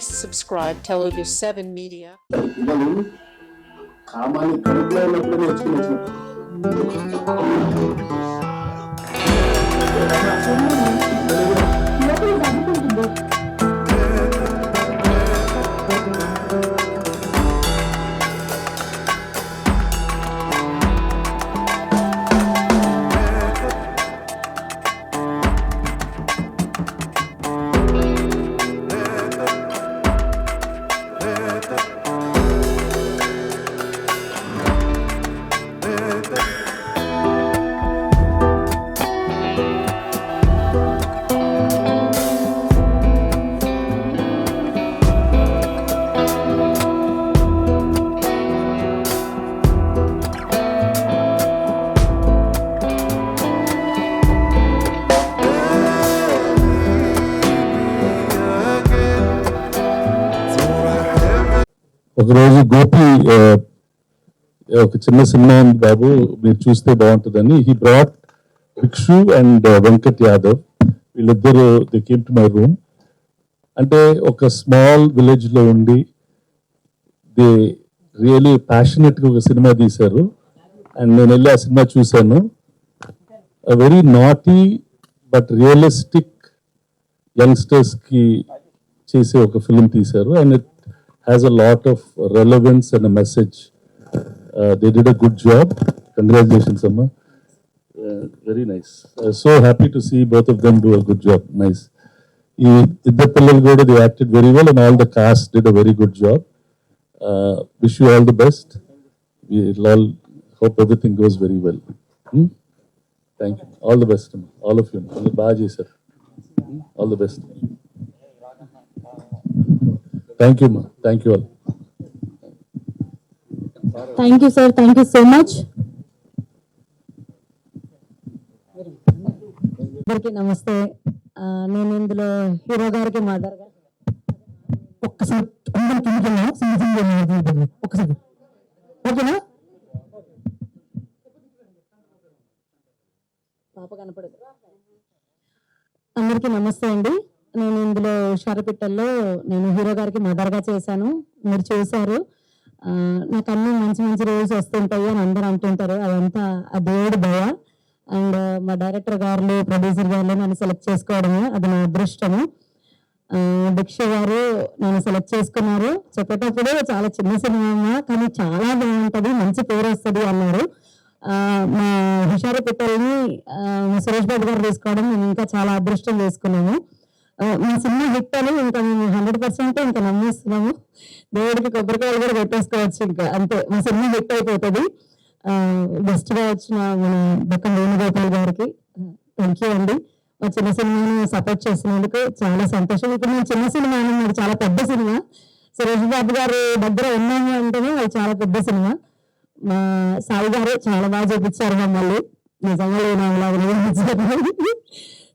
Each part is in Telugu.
Please subscribe Telugu 7 Media. కామాన్ని కడుపులో ఉన్నప్పుడు నేర్చుకుని ఒకరోజు గోపి ఒక చిన్న సినిమా ఉంది బాబు మీరు చూస్తే బాగుంటుందని he brought Bhikshu and Venkat Yadav వీళ్ళిద్దరు they came to my room. అంటే ఒక స్మాల్ విలేజ్ లో ఉండి ది రియలీ ప్యాషనెట్ గా ఒక సినిమా తీశారు. అండ్ నేను వెళ్ళి ఆ సినిమా చూశాను. Very naughty but realistic youngsters కి చేసే ఒక ఫిల్మ్ తీశారు. And it has a lot of relevance and a message. They did a good job. Congratulations, Amma. Very nice. So happy to see both of them do a good job. Nice. Idhar pillalu kuda they acted very well and all the cast did a very good job. Wish you all the best. We'll all hope everything goes very well. Thank you. All the best, Amma. All of you. Baji sir. All the best. Thank you, ma. Thank you all. Thank you, sir. Thank you so much. అందరికీ నమస్తే. నేను ఇందులో హీరో గారికి మదర్గా ఒక్కసారి ఒక్కసారి ఓకేనా పాప కనపడదు. అందరికీ నమస్తే అండి. నేను ఇందులో షారపిట్టల్లో నేను హీరో గారికి మదర్గా చేశాను. మీరు చూశారు. నాకు అన్ని మంచి మంచి రోల్స్ వస్తుంటాయి అని అందరూ అంటుంటారు. అదంతా ఆ దేవుడి దయ. అండ్ మా డైరెక్టర్ గారు ప్రొడ్యూసర్ గారు నన్ను సెలెక్ట్ చేసుకోవడమే అది నా అదృష్టము. భిక్ష గారు నన్ను సెలెక్ట్ చేసుకున్నారు. చెప్పేటప్పుడు చాలా చిన్న సినిమా కానీ చాలా బాగుంటుంది, మంచి పేరు వస్తుంది అన్నారు. మా హుషారపిట్టల్ని సురేష్ బాబు గారు తీసుకోవడం మేము ఇంకా చాలా అదృష్టం చేసుకున్నాము. మా సినిమా హిట్ అని ఇంకా మేము 100% ఇంకా నమ్మేస్తున్నాము. దేవుడికి కొబ్బరికాయలు కూడా పెట్టేసుకోవచ్చు. ఇంకా అంతే, మా సినిమా హిట్ అయిపోతుంది. బెస్ట్ గా వచ్చిన మన బక్కం వేణుగోపాల్ గారికి థ్యాంక్ యూ అండి. మా చిన్న సినిమాని సపోర్ట్ చేసినందుకు చాలా సంతోషం. ఇప్పుడు మేము చిన్న సినిమా అది చాలా పెద్ద సినిమా. సురేష్ బాబు గారు దగ్గర ఉన్నాము అంటేనే అది చాలా పెద్ద సినిమా. మా సాయి గారు చాలా బాగా చూపించారు మమ్మల్ని. నిజంగా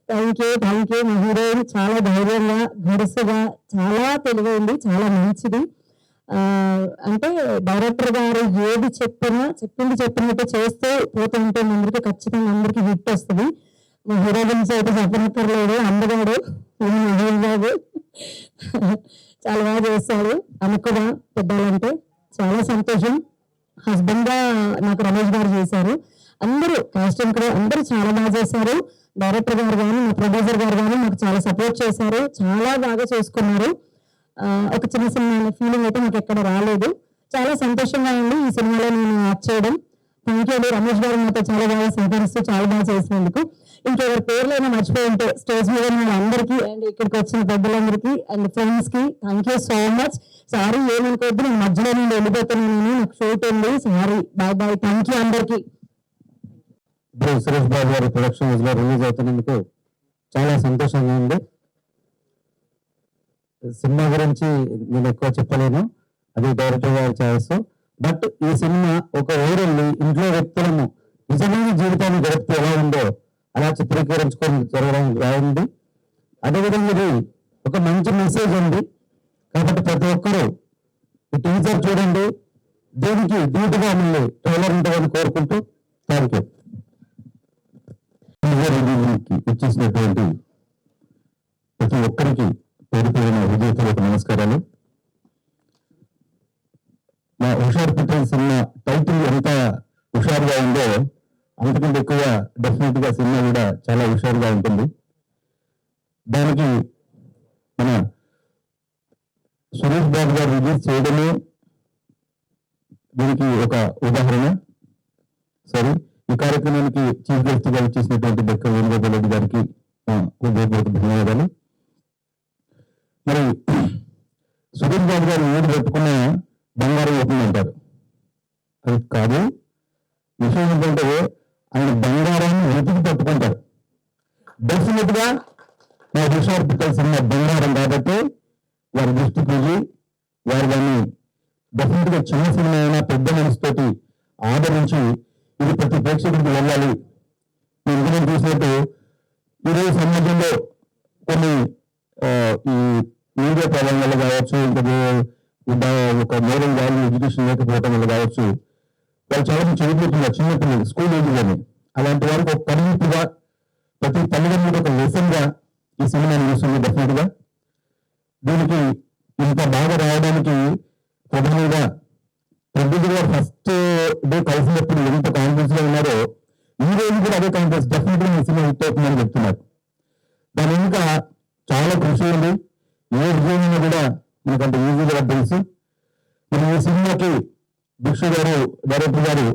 థ్యాంక్ యూ. మా హీరోయిన్ చాలా ధైర్యంగా గడుసుగా చాలా తెలివైంది, చాలా మంచిది. అంటే డైరెక్టర్ గారు ఏది చెప్పినట్టు చేస్తూ పోతుంటే అందరికి ఖచ్చితంగా అందరికి హిట్ వస్తుంది. మా హీరో గురించి అయితే చెప్పనక్కర్లేదు. అందగాడు బాబు చాలా బాగా చేస్తాడు. అనుకుగా పెద్దాలంటే చాలా సంతోషం. హస్బెండ్ గా నాకు రమేష్ గారు చేశారు. అందరూ కాస్ట్యూమ్ కూడా అందరూ చాలా బాగా చేశారు. డైరెక్టర్ గారు కానీ మా ప్రొడ్యూసర్ గారు కానీ నాకు చాలా సపోర్ట్ చేశారు. చాలా బాగా చూసుకున్నారు. ఒక చిన్న సినిమా అనే ఫీలింగ్ అయితే నాకు ఎక్కడ రాలేదు. చాలా సంతోషంగా ఉంది ఈ సినిమాలో నేను యాక్ట్ చేయడం. Thank you. రమేష్ గారు నాతో చాలా బాగా సహకరిస్తూ చాలా బాగా చేసినందుకు. ఇంకెవరి పేర్లైనా మర్చిపోయి ఉంటే స్టేజ్ మీద ఉన్న అందరికీ అండ్ ఇక్కడికి వచ్చిన పెద్దలందరికీ అండ్ ఫ్రెండ్స్ కి thank you so much. Sorry ఏమనుకోవద్దు, నేను మధ్యలో నుండి వెళ్ళిపోతున్నాను. నాకు షూట్ ఉంది. సారీ. బాయ్. థ్యాంక్ యూ అందరికీ. ఇప్పుడు సురేష్ బాబు గారి ప్రొడక్షన్ లో రిలీజ్ అవుతున్నందుకు చాలా సంతోషంగా ఉంది. సినిమా గురించి నేను ఎక్కువ చెప్పలేను, అది డైరెక్టర్ గారి ఛాయిస్. బట్ ఈ సినిమా ఒక ఊరెళ్ళి ఇంట్లో వ్యక్తులను నిజమైన జీవితాన్ని గడిపితే ఎలా ఉందో అలా చిత్రీకరించుకొని జరగడం బాగుంది. అదేవిధంగా ఇది ఒక మంచి మెసేజ్ ఉంది కాబట్టి ప్రతి ఒక్కరూ ఈ టీజర్ చూడండి. దీనికి ధీటుగా మళ్ళీ ట్రైలర్ ఉంటుందని కోరుకుంటూ థ్యాంక్ యూ. వచ్చేసినటువంటి ప్రతి ఒక్కరికి పేరు పేరున హృదయపూర్వక నమస్కారాలు. మా హుషారు పుట్టిన సినిమా టైటిల్ ఎంత హుషారుగా ఉందో అంతకంటే ఎక్కువ డెఫినెట్ గా సినిమా కూడా చాలా హుషారుగా ఉంటుంది. దానికి మన సురేష్ బాబు గారు రిలీజ్ చేయడమే దీనికి ఒక ఉదాహరణ. సరే, ఈ కార్యక్రమానికి చీఫ్ గెస్ట్ గా చేసినటువంటి డాక్టర్ వేణుగోపాల్ రెడ్డి గారికి హృదయపూర్వక ధన్యవాదాలు. మరి సురేష్ బాబు గారు ఏడు పెట్టుకున్న బంగారం అవుతుంది అంటారు. అది కాదు, విషయం ఏంటంటే ఆయన బంగారాన్ని వెతికి పట్టుకుంటారు. డెఫినెట్ గా మా హుషారు పిట్టల సినిమా బంగారం కాబట్టి వారి దృష్టికి వెళ్ళి వారు దాన్ని డెఫినెట్ గా చిన్న సినిమా అయినా పెద్ద మనసుతోటి ఆదరించి ఇది ప్రతి ప్రేక్షకుడికి వెళ్ళాలి. మీరు ఇందులో చూసినట్టు ఈరోజు సమాజంలో కొన్ని ఈ మీడియా ప్రభావం వల్ల కావచ్చు, ఇంకా ఒక మోరల్ వాల్యూ ఎడ్యుకేషన్ లేకపోవడం వల్ల కావచ్చు, వాళ్ళు చాలా మంది చదువుతున్నారు చిన్నపిల్లలు స్కూల్ ఏజ్లోనే. అలాంటి వారికి ఒక కనువిప్పుగా ప్రతి తల్లిదండ్రులకు ఒక లెసన్ గా ఈ సినిమాని చూస్తుంది. డెఫినెట్ గా దీనికి ఇంత బాగా రావడానికి ప్రధానంగా ప్రొడ్యూసర్ గారు ఫస్ట్ డే కలిసినప్పుడు ఎంత కాన్ఫిడెన్స్ గా ఉన్నారో ఈ రోజు కూడా అదే కాన్ఫిడెన్స్. డెఫినెట్ గా ఈ సినిమా హిట్ అవుతుందని చెప్తున్నారు. దాని ఇంకా చాలా కృషి ఉంది. ఏ విజయమైనా కూడా మనకంటే ఈజీగా తెలుసు. మరి ఈ సినిమాకి భిక్షు గారు డైరెక్టర్ గారు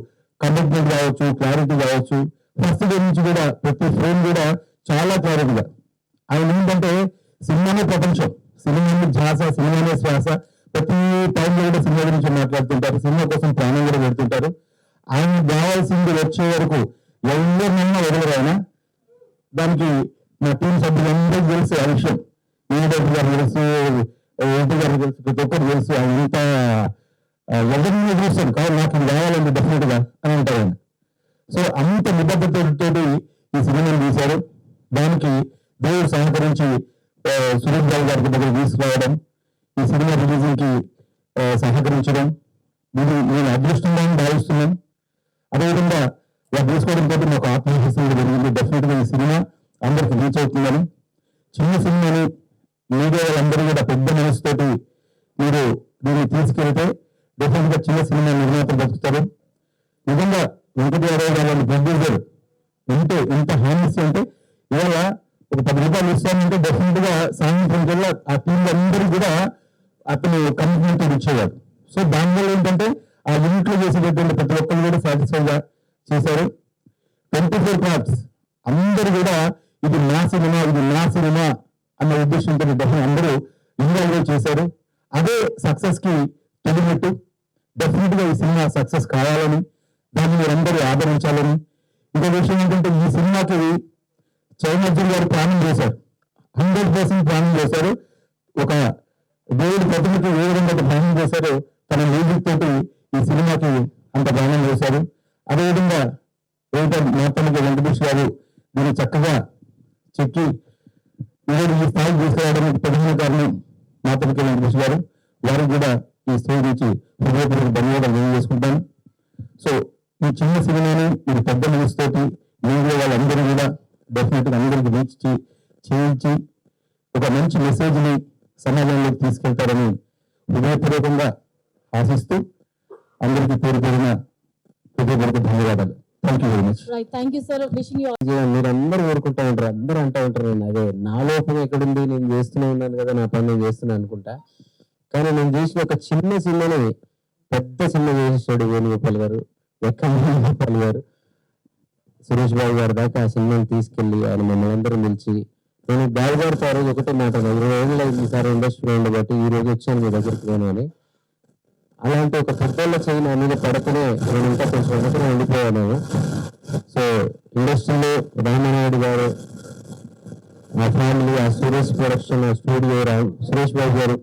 కమిట్మెంట్ కావచ్చు, క్లారిటీ కావచ్చు, ఫస్ట్ డే నుంచి కూడా ప్రతి ఫ్రేమ్ కూడా చాలా క్లారిటీగా. ఆయన ఏంటంటే సినిమానే ప్రపంచం, సినిమాని ధ్యాస, సినిమానే శ్వాస. ప్రతి టైంలో కూడా సినిమా గురించి మాట్లాడుతుంటారు, సినిమా కోసం ప్రాణం కూడా పెడుతుంటారు. ఆయన కావాల్సింది వచ్చే వరకు ఎవరినైనా వదలరు ఆయన. దానికి మా టీం సభ్యులందరికీ తెలుసు ఆ విషయం. ఈడీ గారు తెలుసు, ఏంటి గారు తెలుసు, ప్రతి ఒక్కరు తెలుసు. ఆయన ఇంత ఎవరిని చూస్తాడు కాదు, నాకు ఇది కావాలండి డెఫినెట్ గా అని అంటారు ఆయన. సో అంత నిబద్ధతతోటి ఈ సినిమాని తీశారు. దానికి దేవుడు సహకరించి సురేష్ బాబు గారికి దగ్గర తీసుకురావడం, ఈ సినిమా రిలీజింగ్ కి సహకరించడం, ఇది నేను అదృష్టంగా భావిస్తున్నాం. అదేవిధంగా వారు తీసుకోవడంతో మాకు ఆత్మవిశ్వాసం జరిగింది. డెఫినెట్ గా ఈ సినిమా అందరికి రీచ్ అవుతుందని. చిన్న సినిమాని మీడియా వాళ్ళందరూ కూడా పెద్ద మనసుతోటి మీరు దీన్ని తీసుకెళ్తే డెఫినెట్ గా చిన్న సినిమా నిర్మాతలు బతుకుతారు. నిజంగా వెంకట యాదవ్ గారు ప్రొడ్యూసర్ ఎంత హామీస్ అంటే ఇవాళ ఒక 10 రూపాయలు ఇస్తానంటే డెఫినెట్ గా సాయంత్రం కల్లా ఆ టీం అందరూ కూడా అతను కమిట్మెంట్ ఇచ్చేవాడు. సో దానివల్ల ఏంటంటే ఆ ఇంట్లో చేసేటటువంటి ప్రతి ఒక్కరు కూడా సాటిస్ఫై గా చేశారు. 24 క్రాఫ్ట్స్ అందరూ కూడా ఇది నా సినిమా, ఇది నా సినిమా అన్న ఉద్దేశంతో డెఫినెట్ అందరూ ఇన్వాల్వ్ చేశారు. అదే సక్సెస్ కి తొలిమెట్టు. డెఫినెట్ గా ఈ సినిమా సక్సెస్ కావాలని, దాన్ని మీరందరూ ఆదరించాలని. ఇంకో విషయం ఏంటంటే ఈ సినిమాకి చైనార్జున్ గారు ప్రాణం చేశారు, 100% ప్రాణం చేశారు. ఒక దేవుడి ప్రతిమకి ఏ విధంగా ప్రాణం చేశారో తన మ్యూజిక్ తోటి ఈ సినిమాకి అంత ప్రాణం చేశారు. అదేవిధంగా మాతమికి వెంకటేష్ గారు దీన్ని చక్కగా చెక్కి ఈరోజు ఈ స్థాయికి తీసుకురావడానికి ప్రధాన కారణం మాతమికి వెంకటేష్ గారు. వారికి కూడా ఈ స్థాయి నుంచి హృదయపూర్వక ధన్యవాదాలు తెలియజేసుకుంటాను. సో ఈ చిన్న సినిమాని మీరు పెద్ద మనసుతోటి మీడియా వాళ్ళందరూ కూడా డెఫినెట్ గా అందరికి రీచ్ చేయించి ఒక మంచి మెసేజ్ ని సమాజంలోకి తీసుకెళ్తారని హృదయపూర్వకంగా ఆశిస్తూ అందరికీ పేరు పేరున హృదయపూర్వక ధన్యవాదాలు. Thank you very much. Thank you sir. Wishing you మీరు అందరూ కోరుకుంటా ఉంటారు, అందరూ అంటూ ఉంటారు నేను అదే నా లోపం ఎక్కడుంది, నేను చేస్తూనే ఉన్నాను కదా, నా పని నేను చేస్తున్నాను అనుకుంటా. కానీ నేను చేసిన ఒక చిన్న సినిమాని పెద్ద సినిమా చేసేసాడు వేణుగోపాల్ గారు, వేణుగోపాల్ గారు, సురేష్ బాబు గారి దాకా ఆ సినిమాని తీసుకెళ్లి ఆయన మమ్మల్ని అందరూ నిలిచి, నేను బాబుగారితో ఆ రోజు ఒకటే మాట, 20 ఏళ్ళు అయింది సార్ ఇండస్ట్రీలో ఉండబట్టి ఈ రోజు వచ్చాను మీ దగ్గరికి నేను అని. అలాంటి ఒక పెద్దోళ్ళ చేయి నా మీద పడుతూనే నేను ఇంకా కొంచెం వెనకనే ఉండిపోయాను. సో ఇండస్ట్రీలో రామానాయుడు గారు, ఆ ఫ్యామిలీ, ఆ సురేష్ ప్రొడక్షన్, ఆ స్టూడియో, సురేష్ బాబు గారు,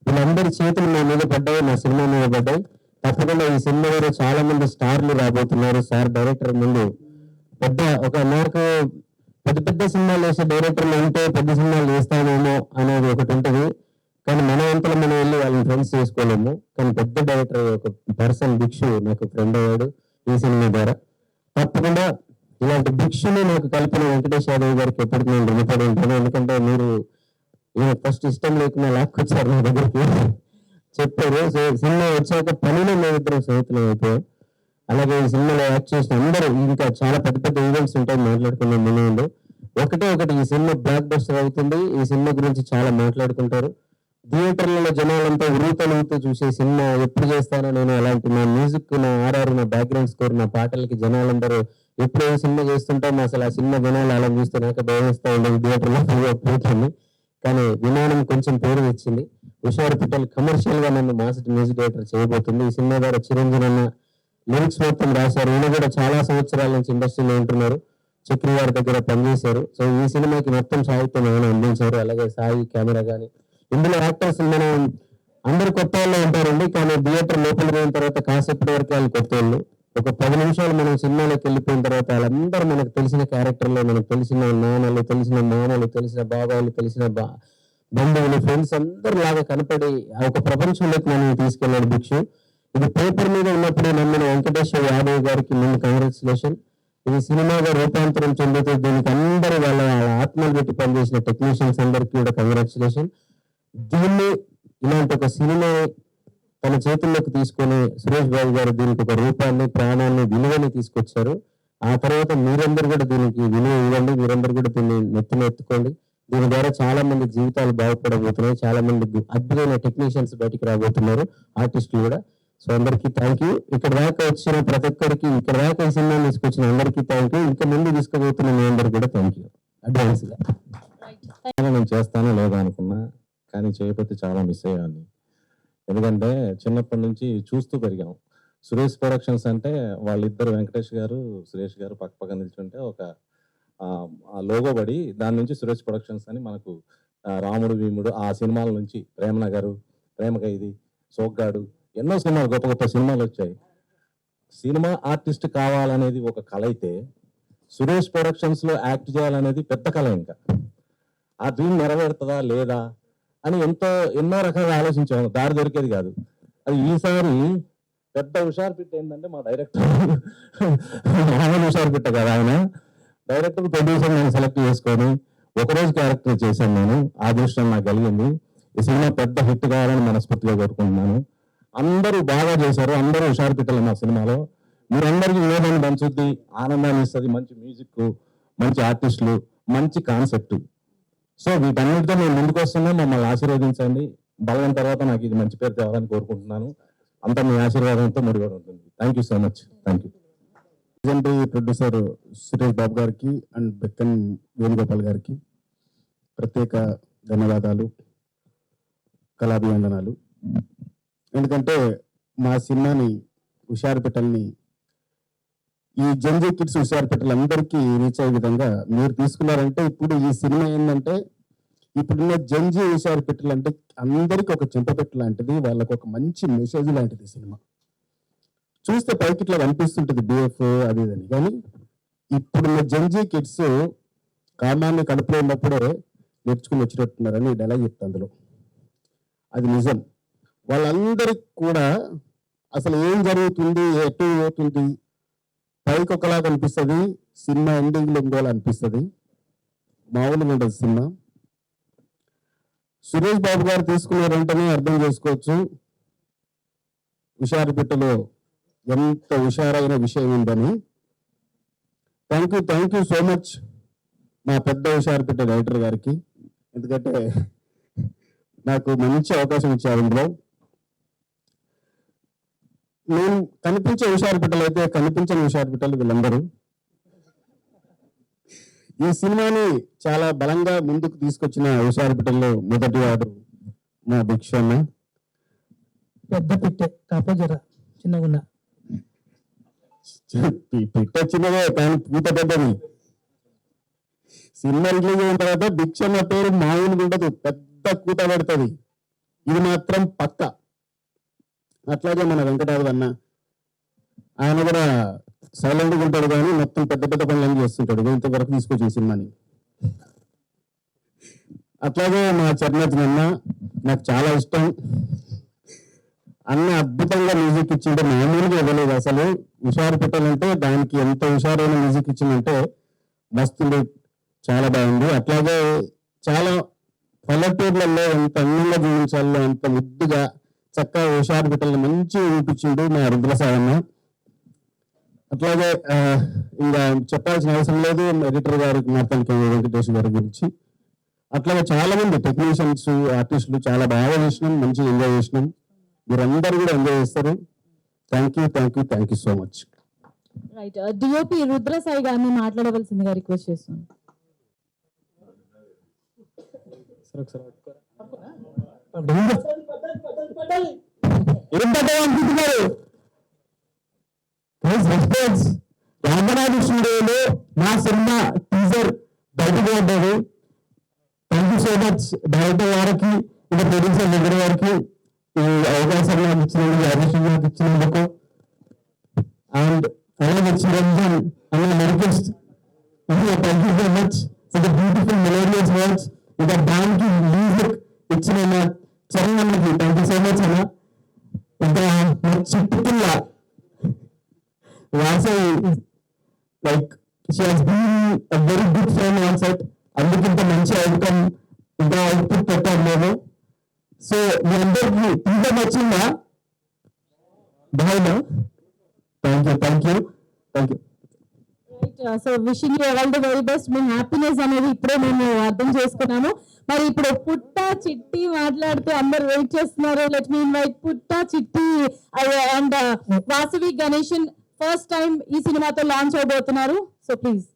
వీళ్ళందరి చేతులు నా మీద పడ్డాయి, నా సినిమా మీద పడ్డాయి. తప్పకుండా ఈ సినిమా ద్వారా చాలా మంది స్టార్లు రాబోతున్నారు. సార్ డైరెక్టర్ ముందు నాకు పెద్ద పెద్ద సినిమాలు వేసే డైరెక్టర్లు ఉంటే పెద్ద సినిమాలు వేస్తామేమో అనేది ఒకటి ఉంటుంది. కానీ మన వంతలో మనం వెళ్ళి వాళ్ళని ఫ్రెండ్స్ చేసుకోలేము. కానీ పెద్ద డైరెక్టర్ ఒక పర్సన్ భిక్షు నాకు ఫ్రెండ్ అయ్యాడు ఈ సినిమా ద్వారా. తప్పకుండా ఇలాంటి భిక్షుని నాకు కలిపిన వెంకటేష్ యాదవ్ గారికి ఎప్పటికీ నేను రుణపడి ఉంటాను. ఎందుకంటే మీరు ఈయన ఫస్ట్ ఇష్టం లేకుండా లాక్కొచ్చారు నా దగ్గరికి, చెప్పారు. సో సినిమా వచ్చాక పనిలో మేమిద్దరం స్నేహితులు అయిపోయాం. అలాగే ఈ సినిమాలో యాక్ట్ చేసిన అందరూ, ఇంకా చాలా పెద్ద పెద్ద ఈవెంట్స్ ఉంటాయి మాట్లాడుకున్నాం ముందు. ఒకటి ఈ సినిమా బ్లాక్ బస్టర్ అవుతుంది. ఈ సినిమా గురించి చాలా మాట్లాడుకుంటారు. థియేటర్లలో జనాలంతా ఉరుతలుగుతూ చూసే సినిమా ఎప్పుడు చేస్తానో నేను, అలాంటి నా మ్యూజిక్, నా ఆర్ఆర్, నా బ్యాక్గ్రౌండ్ స్కోర్, నా పాటలకి జనాలందరూ ఎప్పుడు ఏ సినిమా చేస్తుంటాం అసలు ఆ సినిమా జనాలు అలా చూస్తే నాకు భయం వేస్తూ ఉండేది థియేటర్లో కూర్చొని. కానీ విమానం కొంచెం పేరు తెచ్చింది. హుషారు పిట్టలు కమర్షియల్ గా నన్ను మాస్ మ్యూజిక్ డైరెక్టర్ చేయబోతుంది. ఈ సినిమా ద్వారా చిరంజీవి అన్న లిరిక్స్ మొత్తం రాశారు. ఈయన కూడా చాలా సంవత్సరాల నుంచి ఇండస్ట్రీలో ఉంటున్నారు, చక్రి గారి దగ్గర పనిచేశారు. సో ఈ సినిమాకి మొత్తం సాహిత్యం ఆయన అందించారు. అలాగే సాయి కెమెరా కానీ, ఇందులో యాక్టర్స్ మనం అందరు కొత్త వాళ్ళు ఉంటారండి, కానీ థియేటర్ లోపలికి పోయిన తర్వాత కాసేపటి వరకు వాళ్ళు కొత్త వాళ్ళు. ఒక 10 నిమిషాలు మనం సినిమాలోకి వెళ్ళిపోయిన తర్వాత వాళ్ళందరూ మనకు తెలిసిన క్యారెక్టర్లో, మనకు తెలిసిన నాన్నలు, తెలిసిన మామలు, తెలిసిన బాబాయిలు, తెలిసిన బంధువులు, ఫ్రెండ్స్ అందరు లాగా కనపడి ఒక ప్రపంచంలోకి మనం తీసుకెళ్ళాడు భిక్షు. ఇది పేపర్ మీద ఉన్నప్పుడు నమ్మిన వెంకటేశ్వర యాదవ్ గారికి ముందు కంగ్రాచులేషన్. ఇది సినిమాగా రూపాంతరం చెందుతూ దీనికి అందరూ వాళ్ళ ఆత్మలు పెట్టి పనిచేసిన టెక్నీషియన్స్ అందరికీ కూడా కంగ్రాచులేషన్. దీన్ని ఇలాంటి ఒక సినిమా తన చేతుల్లోకి తీసుకొని సురేష్ బాబు గారు దీనికి ఒక రూపాన్ని, ప్రాణాన్ని, విలువని తీసుకొచ్చారు. ఆ తర్వాత మీరందరూ కూడా దీనికి విలువ ఇవ్వండి, మీరందరూ కూడా దీన్ని నెత్తిన ఎత్తుకోండి. దీని ద్వారా చాలా మంది జీవితాలు బాగుపడబోతున్నాయి, చాలా మంది అద్భుతమైన టెక్నీషియన్స్ బయటికి రాబోతున్నారు, ఆర్టిస్టులు కూడా. సో అందరికీ థ్యాంక్ యూ. ఇక్కడ దాకా వచ్చిన ప్రతి ఒక్కరికి, ఇక్కడ దాకా ఈ సినిమా తీసుకొచ్చిన అందరికీ థ్యాంక్ యూ. ఇంకా ముందు తీసుకుపోతున్న మీ అందరికి కూడా థ్యాంక్ యూ అడ్వాన్స్ గా. నేను చేస్తానో లేదో అనుకున్నా, కానీ చేయకపోతే చాలా మిస్ అయ్యాన్ని. ఎందుకంటే చిన్నప్పటి నుంచి చూస్తూ పెరిగాం. సురేష్ ప్రొడక్షన్స్ అంటే వాళ్ళిద్దరు, వెంకటేష్ గారు, సురేష్ గారు పక్క పక్క నిల్చుంటే ఒక లోగో పడి దాని నుంచి సురేష్ ప్రొడక్షన్స్ అని మనకు రాముడు, భీముడు ఆ సినిమాల నుంచి ప్రేమనగరు, ప్రేమ ఖైదీ, సోగ్గాడు, ఎన్నో సినిమాలు, గొప్ప గొప్ప సినిమాలు వచ్చాయి. సినిమా ఆర్టిస్ట్ కావాలనేది ఒక కళ అయితే సురేష్ ప్రొడక్షన్స్ లో యాక్ట్ చేయాలనేది పెద్ద కళ. ఇంకా ఆ డ్రీమ్ నెరవేరుతుందా లేదా అని ఎన్నో రకాలుగా ఆలోచించాము, దారి దొరికేది కాదు. అది ఈసారి పెద్ద హుషారు పిట్ట ఏంటంటే మా డైరెక్టర్ మామూలు హుషారు పిట్ట కదా, ఆయన డైరెక్టర్ ప్రొడ్యూసర్ నేను సెలెక్ట్ చేసుకొని ఒకరోజు క్యారెక్టర్ చేశాను నేను. ఆ దృష్టం నాకు కలిగింది. ఈ సినిమా పెద్ద హిట్ కావాలని మనస్ఫూర్తిగా కోరుకుంటున్నాను. అందరూ బాగా చేశారు, అందరూ హుషారు పిట్టలు మా సినిమాలో. మీరందరికీ వినోదాన్ని పంచుద్ది, ఆనందాన్ని ఇస్తుంది, మంచి మ్యూజిక్, మంచి ఆర్టిస్టులు, మంచి కాన్సెప్ట్. సో వీటన్నిటితో మేము ముందుకు వస్తున్నా, మమ్మల్ని ఆశీర్వదించండి. బలం తర్వాత నాకు ఇది మంచి పేరు తేవాలని కోరుకుంటున్నాను. అంతా మీ ఆశీర్వాదంతో ముడిపడి ఉంటుంది. Thank you so much. Thank you. Legendary producer Suresh Babu గారికి అండ్ బెక్కన్ వేణుగోపాల్ గారికి ప్రత్యేక ధన్యవాదాలు, కళాభివందనాలు. ఎందుకంటే మా సినిమాని హుషారు పెట్టల్ని, ఈ జంజీ కిడ్స్ హుషారు పెట్టలు అందరికీ రీచ్ అయ్యే విధంగా మీరు తీసుకున్నారంటే, ఇప్పుడు ఈ సినిమా ఏంటంటే ఇప్పుడున్న జంజీ హుషారు పెట్టలు అంటే అందరికి ఒక చెంపపెట్టు లాంటిది, వాళ్ళకు ఒక మంచి మెసేజ్ లాంటిది. సినిమా చూస్తే పైకి ఇట్లా కనిపిస్తుంటుంది బిఎఫ్ అది ఇదని, కానీ ఇప్పుడున్న జంజీ కిడ్స్ కామాన్ని కడుపులో ఉన్నప్పుడే నేర్చుకుని వచ్చినట్టున్నారని డైలాగ్ చెప్తాను అందులో. అది నిజం. వాళ్ళందరికి కూడా అసలు ఏం జరుగుతుంది, ఎటు పోతుంది, పైకి ఒకలాగా అనిపిస్తుంది, సినిమా ఎండింగ్ లో ఇంకోలా అనిపిస్తుంది. మామూలుగా ఉండదు సినిమా. సురేష్ బాబు గారు తీసుకున్న వెంటనే అర్థం చేసుకోవచ్చు హుషారు పెట్టలో ఎంత హుషారైన విషయం ఉందని. థ్యాంక్ యూ సో మచ్ మా పెద్ద హుషారు పెట్టే డైరెక్టర్ గారికి. ఎందుకంటే నాకు మంచి అవకాశం ఇచ్చారు ఇందులో. నేను కనిపించే హుషారు పెట్టలు అయితే కనిపించని హుషారు పెట్టలు వీళ్ళందరూ. ఈ సినిమాని చాలా బలంగా ముందుకు తీసుకొచ్చిన హుషారు పెట్టల్లో మొదటి వాడు మా భిక్షన్న. పెద్ద పిట్టే కాపో జర చిన్నగున్నా పిట్ట చిన్నదే కానీ పూత పెద్దది. సినిమా రిలీజ్ అయిన తర్వాత భిక్షన్న పేరు మామూలుగా ఉండదు, పెద్ద కూత పెడుతుంది. ఇది మాత్రం పక్క. అట్లాగే మన వెంకటాద్రి అన్న, ఆయన కూడా సైలెంట్గా ఉంటాడు కానీ మొత్తం పెద్ద పెద్ద పనులు చేస్తుంటాడు. ఇంతవరకు తీసుకొచ్చిన సినిమాని. అట్లాగే మా చరణార్జున్ అన్న నాకు చాలా ఇష్టం. అన్న అద్భుతంగా మ్యూజిక్ ఇచ్చింటే మామూలుగా ఇవ్వలేదు అసలు. హుషారు పెట్టాలంటే దానికి ఎంత హుషారైన మ్యూజిక్ ఇచ్చిందంటే మస్తుంది, చాలా బాగుంది. అట్లాగే చాలా పల్లెటూర్లలో ఎంత అందంగా జీవించాలో అంత ముద్దుగా చక్కగా హుషారు బిడ్డల్ని మంచిగా చూపించిండు మా రుద్రసాయన్న. అట్లాగే ఇంకా చెప్పాల్సిన అవసరం లేదు ఎడిటర్ గారికి మార్తానికి వెంకటేశ్వర గారి గురించి. అట్లాగే చాలా మంది టెక్నీషియన్స్ ఆర్టిస్టులు చాలా బాగా చేసినాం, మంచిగా ఎంజాయ్ చేసినాం. మీరందరూ కూడా ఎంజాయ్ చేస్తారు. Thank you so much. Right, DOP Rudra Sai గారిని మాట్లాడవలసిందిగా రిక్వెస్ట్ చేస్తున్నాను. స్టూడియోలో నా సినిమా టీజర్ బయటకు పడ్డది. Thank you so much director గారికి, ఇంకా ప్రొడ్యూసర్ దగ్గర గారికి ఈ అవకాశం నాకు ఇచ్చినందుకు, అడిషన్ నాకు ఇచ్చినందుకు. అండ్ అలాగే చిరంజన్ అన్న request, thank you so much for the beautiful melodious words. ఇంకా దానికి మ్యూజిక్ ఇచ్చిన చరణ్ అన్నకి థ్యాంక్ యూ సో మచ్ అన్న. ఇంకా నా చిట్టుపిల్ల Vasavi, like she has been a very good friend on set. అందుకింత మంచి అవుట్కమ్, ఇంకా అవుట్పుట్ పెట్టాను నేను. సో మీ అందరికి టీజర్ నచ్చిందా? బాగున్నా? Thank you. So wishing you all the very best. Me happiness అనేది ఇప్పుడే మేము అర్థం చేసుకున్నాము. మరి ఇప్పుడు పుట్ట చిట్టి మాట్లాడుతూ అందరు వెయిట్ చేస్తున్నారు. లెట్ మీ ఇన్వైట్ పుట్ట Chitti and Vasavi Ganeshan. First time ఈ సినిమాతో లాంచ్ అవబోతున్నారు. So please.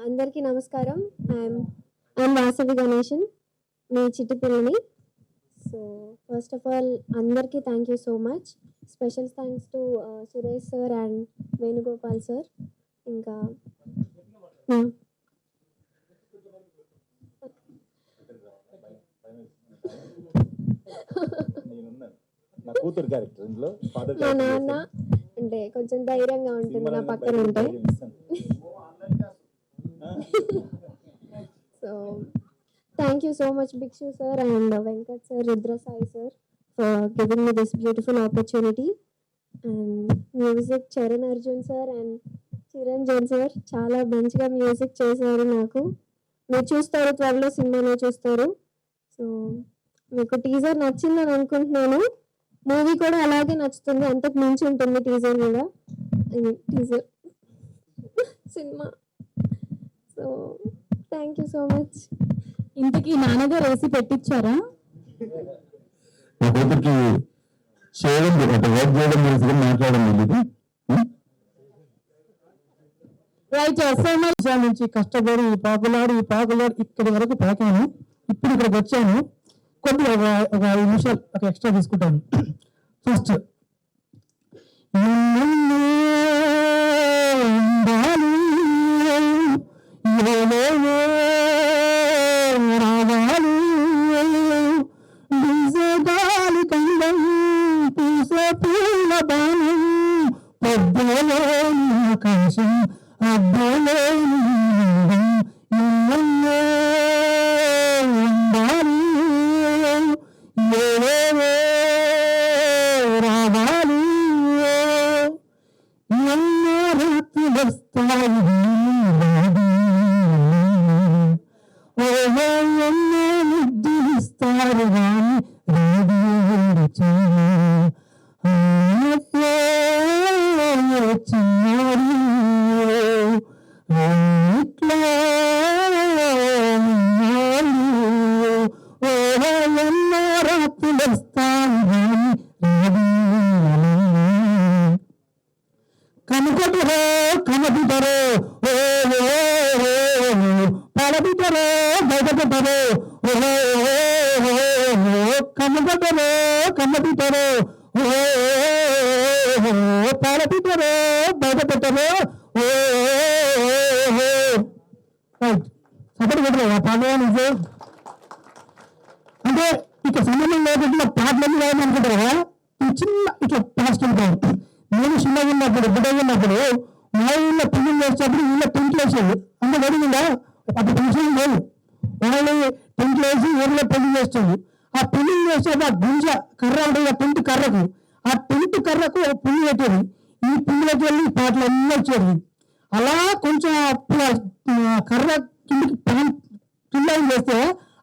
అందరికీ నమస్కారం. ఐఎమ్ వాసవి గణేషన్, మీ చిట్టి పిల్లని. సో ఫస్ట్ ఆఫ్ ఆల్ అందరికీ thank you so much. Special thanks to Suresh sir and Venugopal sir. ఇంకా మా నాన్న అంటే కొంచెం ధైర్యంగా ఉంటుంది నా పక్కన ఉంటే. So thank you so much Bhikshu sir and Venkat sir, Rudra Sai sir for giving me this beautiful opportunity. And music Charan Arjun sir and Chiranjan sir చాలా మంచిగా మ్యూజిక్ చేశారు. నాకు మీరు చూస్తారు, త్వరలో సినిమాలో చూస్తారు. సో మీకు టీజర్ నచ్చిందని అనుకుంటున్నాను. మూవీ కూడా అలాగే నచ్చుతుంది, అంతకు మించి ఉంటుంది టీజర్ కూడా, teaser cinema. So thank you so much. ఇంతకీ నాన్నగారు వేసి పెట్టించారా? మా కూతురికి చేయడం అంటే వర్క్ చేయడం తెలిసి మాట్లాడడం తెలియదు. రైట్, సో మచ్ నుంచి కష్టపడి ఈ పాకులాడు ఇక్కడి వరకు పాకాను. ఇప్పుడు ఇక్కడికి వచ్చాను. కొద్దిగా ఒక 5 నిమిషాలు ఒక ఎక్స్ట్రా తీసుకుంటాను. ఫస్ట్ కనుకొట్టరో కనబిటరో పడబిటరో బయటపెట్టరో కనుకొట్టరో కనబిటరో పడబిటరో బయటపెట్టరో. సపోర్ట్ పెట్టలేదు పాడవానికి. అంటే ఇక సంబంధం లేకుండా పాటలు రాయమనుకుంటారా? చిన్న ఇట్లా పాస్ట్ ఉంటారు. నేను చిన్నగా ఉన్నప్పుడు బిడ్డగా ఉన్నప్పుడు మా ఊళ్ళో పెళ్లి చేసేటప్పుడు ఊళ్ళో టెంట్లు వేసేది. అంటే జరిగిందా? అప్పుడు పెన్షన్ లేదు. వాళ్ళు టెంట్లు వేసి ఊళ్ళో పెళ్లి చేస్తుంది. ఆ పెళ్లి చేసేది ఆ గుంజ కర్ర ఉంటుంది, ఆ టెంట్ కర్రకు, ఆ టెంట్ కర్రకు పుల్లి పెట్టేది. ఈ పుల్లిలోకి వెళ్ళి పాటలు అన్నీ వచ్చేది. అలా కొంచెం కర్ర కిందికి టైం చేస్తే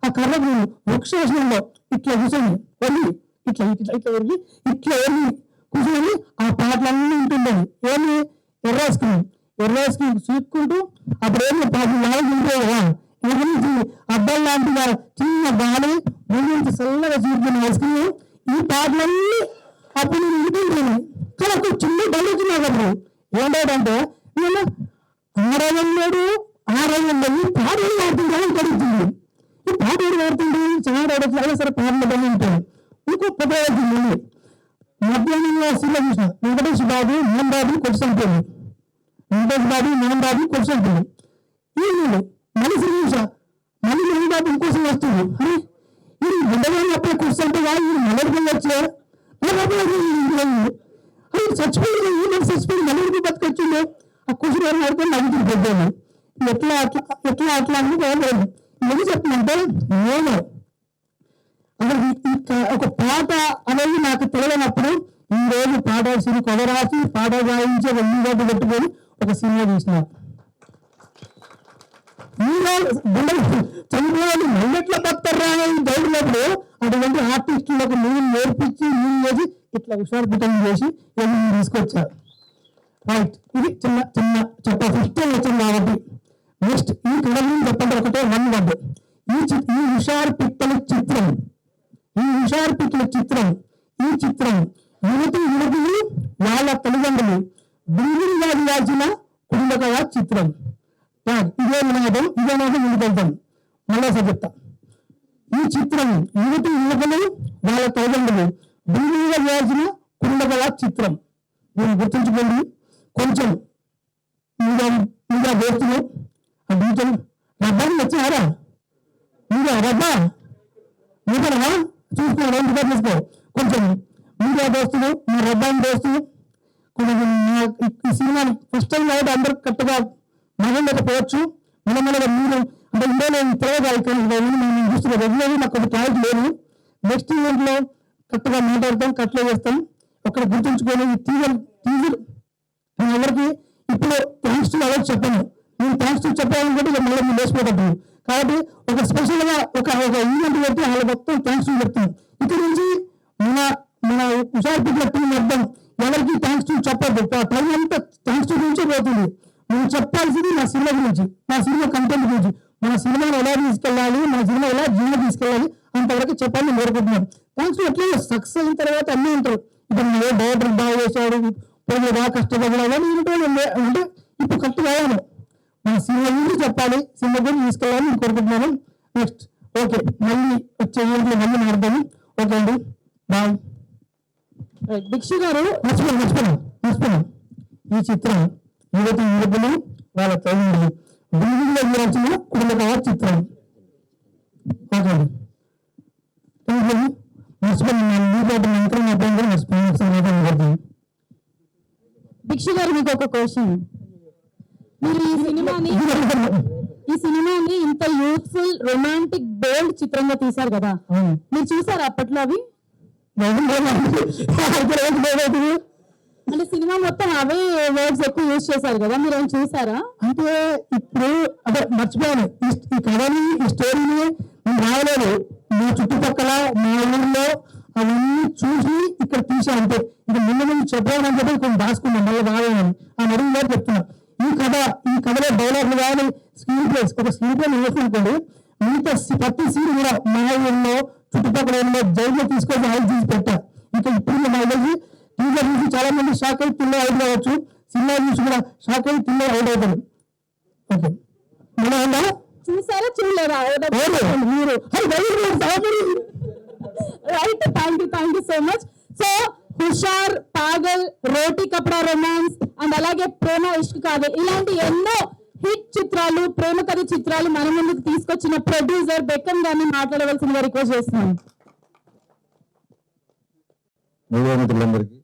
ఆ కర్రకు వృక్షాసనంలో ఇట్లా కూర్చొని ఒరిగి ఇట్లా ఇట్లా ఇట్లా ఒరిగి ఇట్లా ఒరిగి కూర్చొని ఆ పాటలన్నీ ఉంటుండేది. ఏమి ఎర్రాసుకుని చూసుకుంటూ అప్పుడేమి పాటలు లాగా ఉంటాయి కదా, ఎదురించి అబ్బాయి లాంటిగా చిన్న బాలి ముందు నుంచి చల్లగా చూసుకుని వేసుకుని ఈ పాటలన్నీ అప్పుడు నేను వింటుంటాను. కానీ ఒక చిన్న డౌట్ అప్పుడు ఏంటంటే నేను ఆరోగ్యం పాటలు ఆడుతుంటాను కడుగుతుంది. ఈ పాట ఏడు ఆడుతుంది చాలా అలా సరే పాటలు బాగా ఉంటాను. ఇంకో పెద్ద మధ్యాహ్నం సినిమా చూసిన వెంకటేష్ బాబు మోహన్ బాబు కొట్టుకుంటుంది. ఈ మళ్ళీ సినిమా చూసా, మళ్ళీ మోహన్ బాబు ఇంకోసం వస్తుంది. అరే ఇది గుండెగానే అప్పుడే కూర్చుంటే కాదు ఇది మల్లడికి వచ్చే అది చచ్చిపోయింది మల్లడికి బతికొచ్చింది. ఆ కూర్చుని ఆడుకొని నవ్వుతుంది పెద్దాను. ఎట్లా అని బాగలేదు. ఎందుకు చెప్తుందంటే నేను అసలు ఒక పాట అనేది నాకు తెలియనప్పుడు ఈ రోజు పాట కథ రాసి పాట రాయించి ఒక ఈగడ్డ పెట్టుకొని ఒక సినిమా చూసిన చనిపోయాలి మళ్ళీ ఎట్లా బతారా అని డౌట్లప్పుడు అటువంటి ఆర్టిస్టులకు నేను నేర్పించి నేను చేసి ఇట్లా హుషారు చేసి తీసుకొచ్చారు. రైట్, ఇది చిన్న చిన్న చెప్ప ఫస్ట్ టైం వచ్చింది కాబట్టి నెక్స్ట్ ఈ కథ గురించి చెప్పండి. ఒకటే వన్ వర్డ్. ఈ హుషారు పిట్టల చిత్రం ఈ చిత్రం యువతులు వాళ్ళ తల్లిదండ్రులు బిల్డింగ్ రాసిన కుటుంబ కథ చిత్రం. ఇదే నినాదం ముందుకెళ్తాం. మళ్ళీ చెప్తా. ఈ చిత్రం యువకులు వాళ్ళ తల్లిదండ్రులు బిల్డింగ్ రాసిన కుటుంబ కథ చిత్రం. మీరు గుర్తుంచుకోండి. కొంచెం మీగా దోస్తులు ఆ బీచం రబ్బాని వచ్చారా మీగా రబ్బా మీకనా చూసుకోవాలి. ఎందుకు తీసుకో కొంచెం మీడియా దోస్తులు మా రబ్బాని దోస్తులు కొంచెం ఈ సినిమాని ఫస్ట్ టైం కాబట్టి అందరూ కరెక్ట్గా మగలేకపోవచ్చు. మెల్లమెల్లగా మీరు అంటే ఇండియాలో తెలియదు మేము చూస్తున్న రెగ్యులర్గా నాకు కొంచెం క్లారిటీ లేదు. నెక్స్ట్ ఈవెంట్లో కరెక్ట్గా మాట్లాడతాం, కట్లో చేస్తాం. అక్కడ గుర్తుంచుకొని ఈ టీజర్ నేను ఎవరికి ఇప్పుడు థ్యాంక్స్ టు ఎవరికి చెప్పాను. నేను థ్యాంక్స్ టు చెప్పాలనుకుంటే మళ్ళీ మీరు వేసిపోతాను. కాబట్టి ఒక స్పెషల్గా ఒక ఈవెంట్ పెట్టి వాళ్ళ మొత్తం థ్యాంక్స్ టు చెప్తాను. ఇక్కడ నుంచి మన హుషారు పిట్ల టీం అర్థం ఎవరికి థ్యాంక్స్ టు చెప్పద్దు. టైం అంతా థ్యాంక్స్ టు గురించే పోతుంది. నేను చెప్పాల్సింది నా సినిమా గురించి, నా సినిమా కంటెంట్ గురించి, మన సినిమాని ఎలా తీసుకెళ్ళాలి, మన సినిమా ఎలా జీవన తీసుకెళ్ళాలి అంతవరకు చెప్పాలని కోరుకుంటున్నాను. థ్యాంక్స్ టు ఎట్లా సక్సెస్ అయిన తర్వాత అన్నీ ఉంటారు. ఇప్పుడు ఏ డైరెక్టర్ బాగా చేశాడు, బాగా కష్టపడాలి అంటే ఇప్పుడు కరెక్ట్ కావాలి. మన సినిమా గురించి చెప్పాలి, సినిమా గురించి తీసుకెళ్ళాలని కోరుకుంటున్నాను. నెక్స్ట్ ఓకే, మళ్ళీ వచ్చే ఈవెంట్లో మళ్ళీ మాట్లాడతాను. ఓకే అండి, బాయ్. భిక్షు గారు మర్చిపోయాను. ఈ చిత్రం యువకులు వాళ్ళ తల్లిదండ్రులు బిల్డింగ్లో చేయాల్సిన కుటుంబ చిత్రం. ఓకే అండి, మర్చిపోయాను. భిక్షు గారు మీకు ఒక క్వశ్చన్. మీరు ఈ సినిమాని ఇంత యూత్ఫుల్ రొమాంటిక్ బోల్డ్ చిత్రంగా తీశారు కదా, మీరు చూసారు అప్పట్లో అవి? అంటే సినిమా మొత్తం అవే వర్డ్స్ ఎక్కువ యూజ్ చేశారు కదా, మీరు ఏం చూసారా? అంటే ఇప్పుడు అంటే మర్చిపోయాను. ఈ కథని ఈ స్టోరీని నేను రాయలేదు. మా చుట్టుపక్కల మా ఊళ్ళో అవన్నీ చూసి ఇక్కడ తీసా. అంటే ఇక ముందు చెప్పాలని చెప్పి కొంచెం దాచుకున్నాం, మళ్ళీ రాయాలని ఆ నడుము గారు చెప్తున్నా. ఈ కథలో డైలాగ్లు కానీ ఒక స్క్రీన్ ప్లే వేసుకుంటుంది. మిగతా ప్రతి సీన్ కూడా మా ఊళ్ళో చుట్టుపక్కల జైల్లో తీసుకొని ఆయన తీసి పెట్టా. ఇక ఇప్పుడు నాకు తెలిసి టీజర్ చూసి చాలా మంది షాక్ అయి తిన్న అవుట్ కావచ్చు, సినిమా చూసి కూడా షాక్ అయి తిన్న అవుట్ అవుతారు. ఓకే, మన చూసారా చూడలేరా? మీరు right, thank you so much. So Hushaar, Pagal, Roti Kapada romance and అలాగే ప్రేమ ఇష్క్ కాదు ఇలాంటి ఎన్నో హిట్ చిత్రాలు, ప్రేమ కథ చిత్రాలు మన ముందుకు తీసుకొచ్చిన ప్రొడ్యూసర్ బెక్కన్ గారిని మాట్లాడవలసిందిగా రిక్వెస్ట్ చేస్తున్నాను. మీడియా మిత్రులందరికీ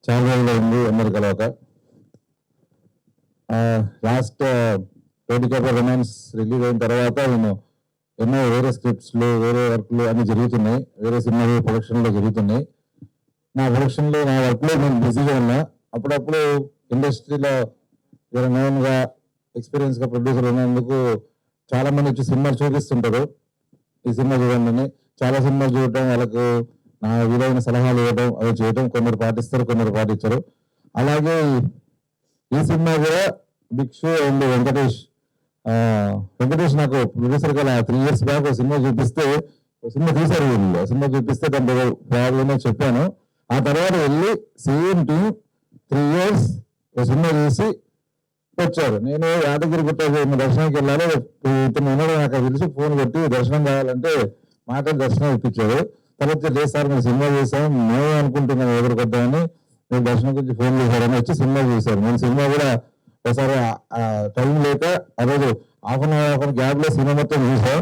చాలా రోజులు ఉంది అందరు కలవక. లాస్ట్ రోటీ కపడా రొమాన్స్ రిలీజ్ అయిన తర్వాత నేను ఎన్నో వేరే స్క్రిప్ట్స్లు, వేరే వర్క్లు అన్ని జరుగుతున్నాయి, వేరే సినిమాలు ప్రొడక్షన్లో జరుగుతున్నాయి. నా ప్రొడక్షన్లో నా వర్క్లో నేను బిజీగా ఉన్నా. అప్పుడప్పుడు ఇండస్ట్రీలో నోన్గా ఎక్స్పీరియన్స్గా ప్రొడ్యూసర్ ఉన్నందుకు చాలా మంది వచ్చి సినిమాలు చూపిస్తుంటారు, ఈ సినిమా చూడండి అని. చాలా సినిమాలు చూడటం, వాళ్ళకు నా విలువైన సలహాలు ఇవ్వడం, అవి చేయడం, కొందరు పాటిస్తారు, కొందరు పాటించరు. అలాగే ఈ సినిమా కూడా భిక్షు అండ్ వెంకటేష్ నాకు ప్రొడ్యూసర్ గా 3 years బ్యాక్ ఒక సినిమా చూపిస్తే, ఒక సినిమా తీశారు వీళ్ళు, సినిమా చూపిస్తే దాని ప్రాబ్లమ్ చెప్పాను. ఆ తర్వాత వెళ్ళి సేమ్ టీమ్ 3 years ఒక సినిమా చేసి వచ్చారు. నేను యాదగిరి గుట్ట దర్శనానికి వెళ్ళాలి, ఇతను ఉన్నాడు, నాకు పిలిచి ఫోన్ కొట్టి దర్శనం కావాలంటే మాటలు దర్శనం ఇప్పించారు. తర్వాత లేదు సార్ మేము సినిమా చేసాం, మేము అనుకుంటున్నాం ఎదురుకొద్దామని, మీరు దర్శనం గురించి ఫోన్ చేశారని వచ్చి సినిమా చూశారు. నేను సినిమా కూడా ఒకసారి టైం లేక ఆ రోజు హాఫ్ అన్ అవర్ గ్యాప్ లో సినిమా మొత్తం చూసా.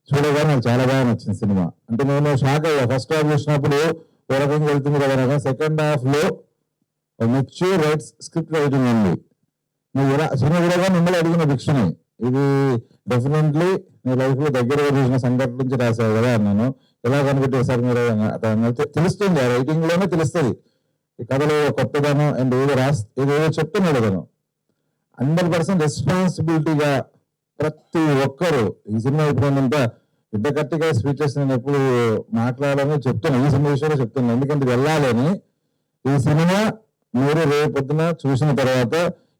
చూడగానే నాకు చాలా బాగా నచ్చింది సినిమా. అంటే నేను షాక్ అయ్యా, ఫస్ట్ హాఫ్ చూసినప్పుడు ఓ రకంగా వెళ్తుంది కదా, సెకండ్ హాఫ్ లో మెచ్యూర్ రైట్స్ స్క్రిప్ట్ రైటింగ్ ఉంది. నువ్వు సినిమా కూడా మిమ్మల్ని అడిగిన భిక్షని, ఇది డెఫినెట్లీ నీ లైఫ్ లో దగ్గరగా చూసిన సంఘటన నుంచి రాశావు కదా అన్నాను. ఎలా కనిపెట్టారు సార్ మీరు? తెలుస్తుంది, ఆ రైటింగ్ లోనే తెలుస్తుంది ఈ కథలో కొత్తదనం అండ్ ఏదో చెప్తున్నాడు అతను. 100% రెస్పాన్సిబిలిటీగా ప్రతి ఒక్కరు ఈ సినిమా అయిపోయినంత పెద్ద గట్టిగా స్పీచెస్ నేను ఎప్పుడు మాట్లాడాలని చెప్తున్నాను, ఈ సినిమా విషయంలో చెప్తున్నాను. ఎందుకంటే వెళ్ళాలని ఈ సినిమా మీరు రేపు పొద్దున చూసిన తర్వాత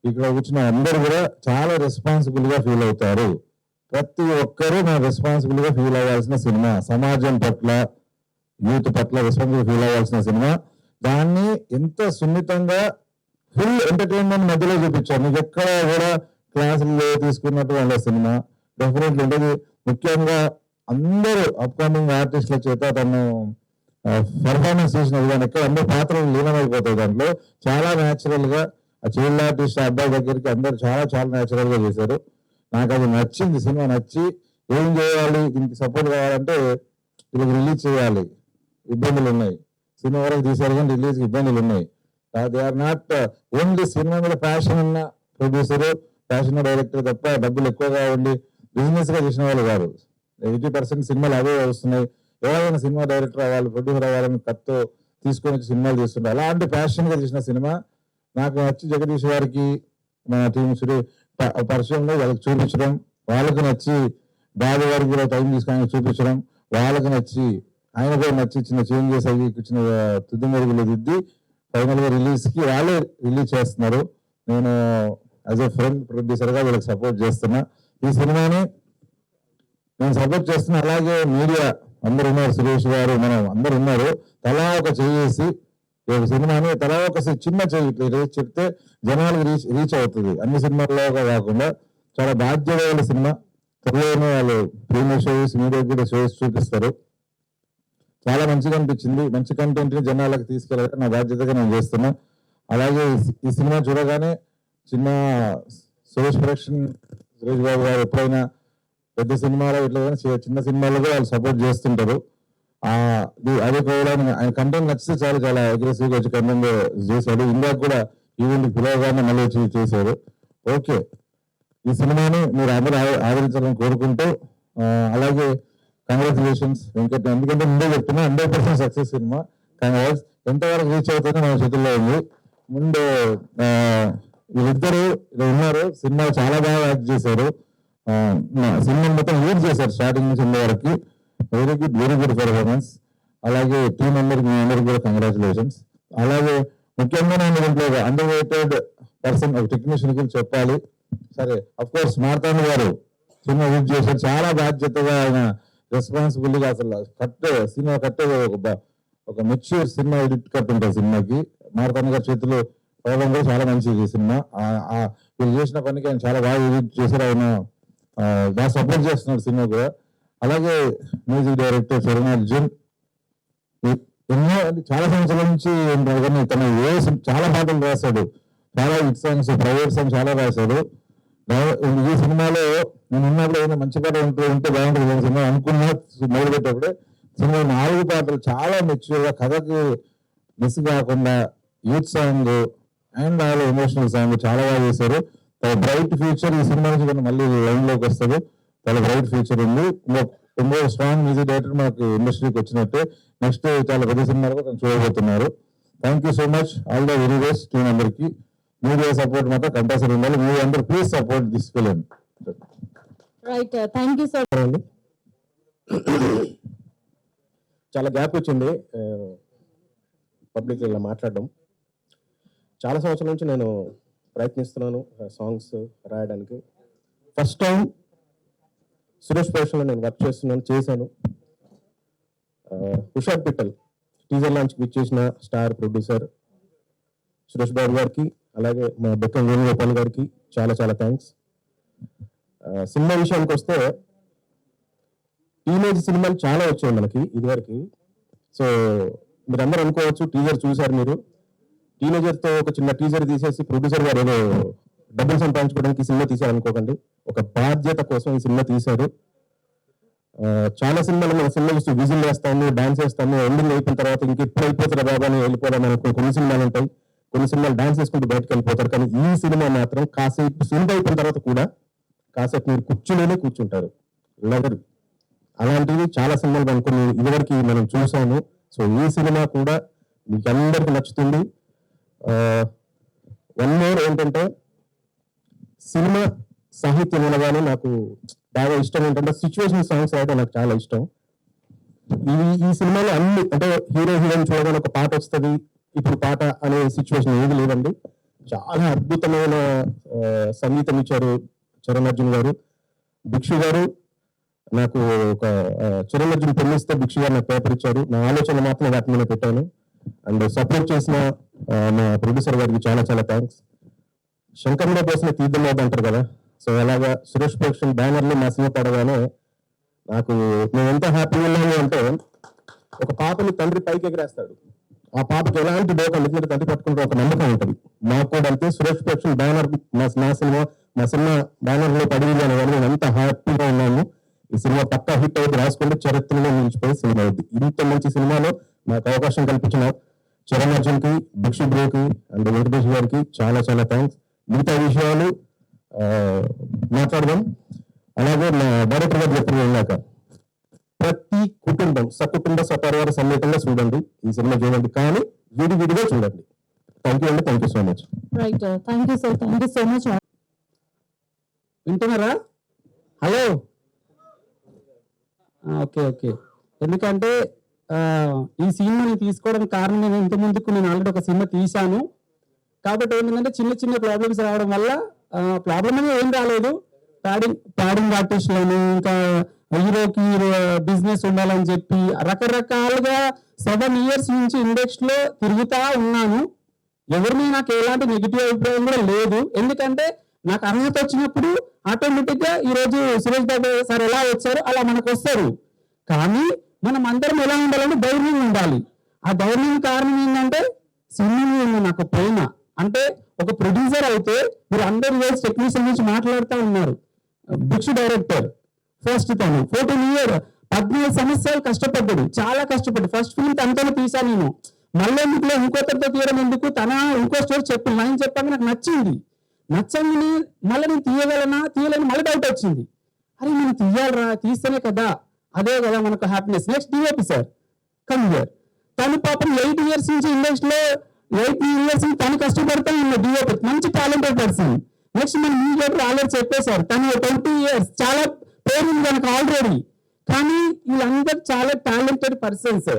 ఇక్కడ వచ్చిన అందరూ కూడా చాలా రెస్పాన్సిబుల్ గా ఫీల్ అవుతారు. ప్రతి ఒక్కరూ మనం రెస్పాన్సిబుల్ గా ఫీల్ అవ్వాల్సిన సినిమా, సమాజం పట్ల యూత్ పట్ల రెస్పాన్సిబుల్ ఫీల్ అవ్వాల్సిన సినిమా. దాన్ని ఎంత సున్నితంగా ఫుల్ ఎంటర్టైన్మెంట్ మధ్యలో చూపించారు. మీకు ఎక్కడ కూడా క్లాసులు తీసుకున్నట్టు వాళ్ళ సినిమా డెఫినెట్లీ ఉంటుంది. ముఖ్యంగా అందరూ అప్కమింగ్ ఆర్టిస్టుల చేత తను పర్ఫార్మెన్స్ చేసిన విధానం ఎక్కడ అందరూ పాత్రలు లీనమైపోతాయి. దాంట్లో చాలా న్యాచురల్ గా ఆ చైల్డ్ ఆర్టిస్ట్ అబ్బాయి దగ్గరికి అందరూ చాలా చాలా న్యాచురల్ గా చేశారు. నాకు అది నచ్చింది, సినిమా నచ్చి ఏం చేయాలి, దీనికి సపోర్ట్ కావాలంటే వీళ్ళకి రిలీజ్ చేయాలి, ఇబ్బందులు ఉన్నాయి. సినిమా వరకు తీశారు కానీ రిలీజ్ ఇబ్బందులు ఉన్నాయి. They are not only cinema మీద ప్యాషన్ ఉన్న ప్రొడ్యూసర్, ప్యాషన్ డైరెక్టర్ తప్ప డబ్బులు ఎక్కువగా ఉండి బిజినెస్ గా చేసిన వాళ్ళు కాదు. 80% సినిమాలు అవే వస్తున్నాయి. ఎవరైనా సినిమా డైరెక్టర్ అవ్వాలి, ప్రొడ్యూసర్ అవ్వాలని కత్తో తీసుకొని వచ్చి సినిమాలు చేస్తుంటారు. అలాంటి ప్యాషన్ గా చేసిన సినిమా నాకు నచ్చి జగదీష్ గారికి మా టీం పరిచయంలో వాళ్ళకి చూపించడం, వాళ్ళకి నచ్చి బాబు గారికి కూడా టైం తీసుకొని చూపించడం, వాళ్ళకి నచ్చి ఆయన కూడా నచ్చి చిన్న చేంజెస్ అవి చిన్న తుది మెరుగులు దిద్ది ఫైనల్ గా రిలీజ్ కి వాళ్ళే రిలీజ్ చేస్తున్నారు. నేను యాజ్ ఎ ఫ్రెండ్ ప్రొడ్యూసర్ గా వీళ్ళకి సపోర్ట్ చేస్తున్నా. ఈ సినిమాని నేను సపోర్ట్ చేస్తున్నా. అలాగే మీడియా అందరు ఉన్నారు, సురేష్ గారు, మనం అందరు ఉన్నారు. తలా ఒక చేసి ఒక సినిమాని తలా ఒక చిన్న చేయి చెప్తే జనాలకు రీచ్ అవుతుంది. అన్ని సినిమాల్లో కాకుండా చాలా బాధ్యత సినిమా. త్వరలోనే వాళ్ళు ప్రీమియర్ షోస్, మీడియా కూడా షోస్ చూపిస్తారు. చాలా మంచిగా అనిపించింది. మంచి కంటెంట్ ని జనాలకు తీసుకెళ్ళాలి, నా బాధ్యతగా నేను చేస్తున్నా. అలాగే ఈ సినిమా చూడగానే చిన్న సురేష్ బాబు గారు ఎప్పుడైనా పెద్ద సినిమాలో ఇట్లా చిన్న సినిమాలో కూడా వాళ్ళు సపోర్ట్ చేస్తుంటారు. అది కూడా ఆయన కంటెంట్ నచ్చితే చాలా చాలా అగ్రెసివ్ గా వచ్చి కంటెంట్ చేశాడు. ఇండియా కూడా ఈవెంట్ పిలవగానే మళ్ళీ వచ్చి చేశారు. ఓకే, ఈ సినిమాని మీరు అందరూ ఆదరించాలని కోరుకుంటూ, అలాగే కంగ్రాచులేషన్స్ వెంకట్, ఎందుకంటే ముందే చెప్తున్నా 100% సక్సెస్ సినిమా. కంగ్రాట్స్. ఎంతవరకు రీచ్ అవుతుందో మన చేతుల్లో ఉంది. ముందు వీళ్ళిద్దరు ఇలా ఉన్నారు, సినిమా చాలా బాగా యాక్ట్ చేశారు. సినిమా మొత్తం లీడ్ చేశారు స్టార్టింగ్ నుంచి ఎండ్ వరకు. Very good performance. అలాగే టీం మెంబర్కి మీ అందరికి కూడా కంగ్రాచులేషన్స్. అలాగే ముఖ్యంగా నేను దీంట్లో అండర్ రేటెడ్ పర్సన్ ఒక టెక్నీషియన్ గురించి చెప్పాలి. సరే, అఫ్ కోర్స్ మార్తాండ్ గారు సినిమా లీడ్ చేశారు. చాలా బాధ్యతగా ఆయన రెస్పాన్సిబుల్ గా అసలు సినిమా కట్టే ఒక మెచ్యూర్ సినిమా ఎడిట్ కట్ ఉంటుంది సినిమాకి. మార్తాండ్ గారి చేతులు పడడం కూడా చాలా మంచిది సినిమా. వీళ్ళు చేసిన పనికి ఆయన చాలా బాగా ఎడిట్ చేశారు. ఆయన బాగా సపోర్ట్ చేస్తున్నాడు సినిమా కూడా. అలాగే మ్యూజిక్ డైరెక్టర్ చరణ్ అర్జున్ ఎన్నో చాలా సంవత్సరాల నుంచి తన చాలా పాటలు రాశాడు, చాలా హిట్ సాంగ్స్, ప్రైవేట్ సాంగ్స్ చాలా రాశాడు. ఈ సినిమాలో నేను ఉన్నప్పుడు ఏదైనా మంచి పాట ఉంటే బాగుంటుంది సినిమా అనుకున్నా. మొదలుపెట్టేప్పుడే సినిమా 4 పాటలు చాలా మెచ్యూర్ గా, కథకి మిస్ కాకుండా youth song and all emotional song చాలా బాగా చేశారు. తన బ్రైట్ ఫ్యూచర్ ఈ సినిమా నుంచి మళ్ళీ లైన్ లోకి వస్తుంది. చాలా బ్రైట్ ఫ్యూచర్ ఉంది. ఇంకో స్ట్రాంగ్ మ్యూజిక్ డైరెక్టర్ మనకు ఇండస్ట్రీకి వచ్చినట్టే. నెక్స్ట్ చాలా పెద్ద సినిమాలు కూడా చూడబోతున్నారు. Thank you so much. All the very best team అందరికి. మీడియా సపోర్ట్ మాత్రం కంపల్సరీ ఉండాలి. మీరు అందరూ please support this film. Right, thank you sir. చాలా గ్యాప్ వచ్చింది పబ్లిక్ ఇలా మాట్లాడడం. చాలా సంవత్సరాల నుంచి నేను ప్రయత్నిస్తున్నాను సాంగ్స్ రాయడానికి. ఫస్ట్ టైం సురేష్ ప్రొడక్షన్లో నేను వర్క్ చేశాను. హుషార్ పిట్టల్ టీజర్ లాంచ్కి ఇచ్చేసిన స్టార్ ప్రొడ్యూసర్ సురేష్ బాబు గారికి, అలాగే మా బెక్కం వేణుగోపాల్ గారికి చాలా చాలా థ్యాంక్స్. సినిమా విషయానికి వస్తే టీనేజ్ సినిమాలు చాలా వచ్చాయి మనకి ఇదివరకు. సో మీరు అందరూ అనుకోవచ్చు, టీజర్ చూశారు మీరు, టీనేజర్తో ఒక చిన్న టీజర్ తీసేసి ప్రొడ్యూసర్ గారు ఏదో డబ్బులు సంపాదించుకోవడానికి సినిమా తీశారు అనుకోకండి. ఒక బాధ్యత కోసం ఈ సినిమా తీశారు. చాలా సినిమాలు మన సినిమా చూస్తూ విజిల్ వేస్తాము, డాన్స్ వేస్తాము, ఎండింగ్ అయిపోయిన తర్వాత ఇంకెప్పుడు అయిపోతారా బాబా అని వెళ్ళిపోదాం అనుకో కొన్ని సినిమాలు ఉంటాయి. కొన్ని సినిమాలు డాన్స్ వేసుకుంటూ బయటకు వెళ్ళిపోతారు. కానీ ఈ సినిమా మాత్రం కాసేపు సినిమా అయిపోయిన తర్వాత కూడా కాసేపు మీరు కూర్చుంటారు లెవర్. అలాంటివి చాలా సినిమాలు అనుకుని ఇదివరకు మనం చూసాము. సో ఈ సినిమా కూడా మీకు అందరికి నచ్చుతుంది. వన్ మోర్ ఏంటంటే, సినిమా సాహిత్యం అనగానే నాకు బాగా ఇష్టం ఏంటంటే సిచ్యువేషన్ సాంగ్స్ రాయడం నాకు చాలా ఇష్టం. ఈ సినిమాలో అన్ని అంటే హీరో హీరోయిన్ చూడగానే ఒక పాట వస్తుంది, ఇప్పుడు పాట అనే సిచ్యువేషన్ ఏది లేదండి. చాలా అద్భుతమైన సంగీతం ఇచ్చారు చరణ్ అర్జున్ గారు. భిక్షు గారు నాకు ఒక చరణ్ అర్జున్ పెళ్ళిస్తే భిక్షు గారు నాకు పేపర్ ఇచ్చారు. నా ఆలోచన మాత్రం వాటి మీద పెట్టాను. అండ్ సపోర్ట్ చేసిన మా ప్రొడ్యూసర్ గారికి చాలా చాలా థ్యాంక్స్. శంకరంలో పోసిన తీర్థం అవుతుంది అంటారు కదా, సో అలాగా సురేష్ ప్రొడక్షన్ బ్యానర్లో మా సినిమా పడగానే నాకు నేను ఎంత హ్యాపీగా ఉన్నాను అంటే, ఒక పాపని తండ్రి పైకి ఎగరేస్తాడు, ఆ పాపకి ఎలాంటి డోకా ఎందుకంటే తండ్రి పట్టుకుంటే ఒక నమ్మకం ఉంటుంది. మాకు కూడా అంతే సురేష్ ప్రొడక్షన్ బ్యానర్ మా సినిమా బ్యానర్ లో పడింది అని నేను ఎంత హ్యాపీగా ఉన్నాము. ఈ సినిమా పక్కా హిట్ అయితే రాసుకుంటే చరిత్రలో నిలిచిపోయే సినిమా అవుతుంది. ఇంత మంచి సినిమాలో నాకు అవకాశం కల్పించిన చరణ్ అర్జున్ కి, భిక్షు బ్రోకి అండ్ వెంకటేష్ గారికి చాలా చాలా థ్యాంక్స్. మిగతా విషయాలు మాట్లాడదాం. అలాగే మా డైరెక్టర్ గారు చెప్పిన వెళ్ళాక ప్రతి కుటుంబం సకుటుంబ సపరివార సమేతంగా చూడండి, ఈ సినిమా చూడండి, కానీ విడివిడిగా చూడండి. థ్యాంక్ యూ అండి, thank you so much. Right, thank you sir, thank you so much. వింటున్నారా? Hello, okay okay. ఎందుకంటే ఈ సినిమాని తీసుకోవడానికి కారణం నేను ఇంత ముందుకు నేను ఆల్రెడీ ఒక సినిమా తీశాను. కాబట్టి ఏంటంటే చిన్న చిన్న ప్రాబ్లమ్స్ రావడం వల్ల ప్రాబ్లం అనేది ఏం రాలేదు. ప్యాడింగ్ ఆర్టిస్టులను ఇంకా హీరోకి బిజినెస్ ఉండాలని చెప్పి రకరకాలుగా 7 years నుంచి ఇండస్ట్రీలో తిరుగుతా ఉన్నాను. ఎవరిని నాకు ఎలాంటి నెగిటివ్ అభిప్రాయం కూడా లేదు. ఎందుకంటే నాకు అర్హత వచ్చినప్పుడు ఆటోమేటిక్ గా ఈ రోజు సురేష్ బాబు సార్ ఎలా వచ్చారు అలా మనకు వస్తారు. కానీ మనం అందరం ఎలా ఉండాలంటే ధైర్యం ఉండాలి. ఆ ధైర్యం కారణం ఏంటంటే సినిమా మీద నాకు ప్రేమ. అంటే ఒక ప్రొడ్యూసర్ అయితే మీరు అందరు రోజు టెక్నీషియన్ నుంచి మాట్లాడుతూ ఉన్నారు. భిక్షు డైరెక్టర్ ఫస్ట్ తను 14 years 14 సంవత్సరాలు కష్టపడ్డాడు, చాలా కష్టపడ్డాడు. ఫస్ట్ ఫిల్మ్ తనతోనే తీశాను నేను. మళ్ళీ ఎందుకులో ఇంకొకరితో తీయడం ఎందుకు, తన ఇంకో స్టోరీ చెప్పాను. లైన్ చెప్పాక నాకు నచ్చింది. నచ్చండి మళ్ళీ నేను తీయలేని మళ్ళీ డౌట్ వచ్చింది. అరే నేను తీయాలరా, తీస్తేనే కదా, అదే కదా మనకు happiness. Next DOP sir come here. తను పాపం 8 years నుంచి ఇండస్ట్రీలో 8 years తను కష్టపడతా ఉన్న డిఓపి, మంచి టాలెంటెడ్ పర్సన్. నెక్స్ట్ మన మీడియేటర్ ఆల్రెడీ చెప్పేశారు తను 20 years చాలా పేరు ఉంది తనకు ఆల్రెడీ. కానీ వీళ్ళందరూ చాలా టాలెంటెడ్ పర్సన్స్.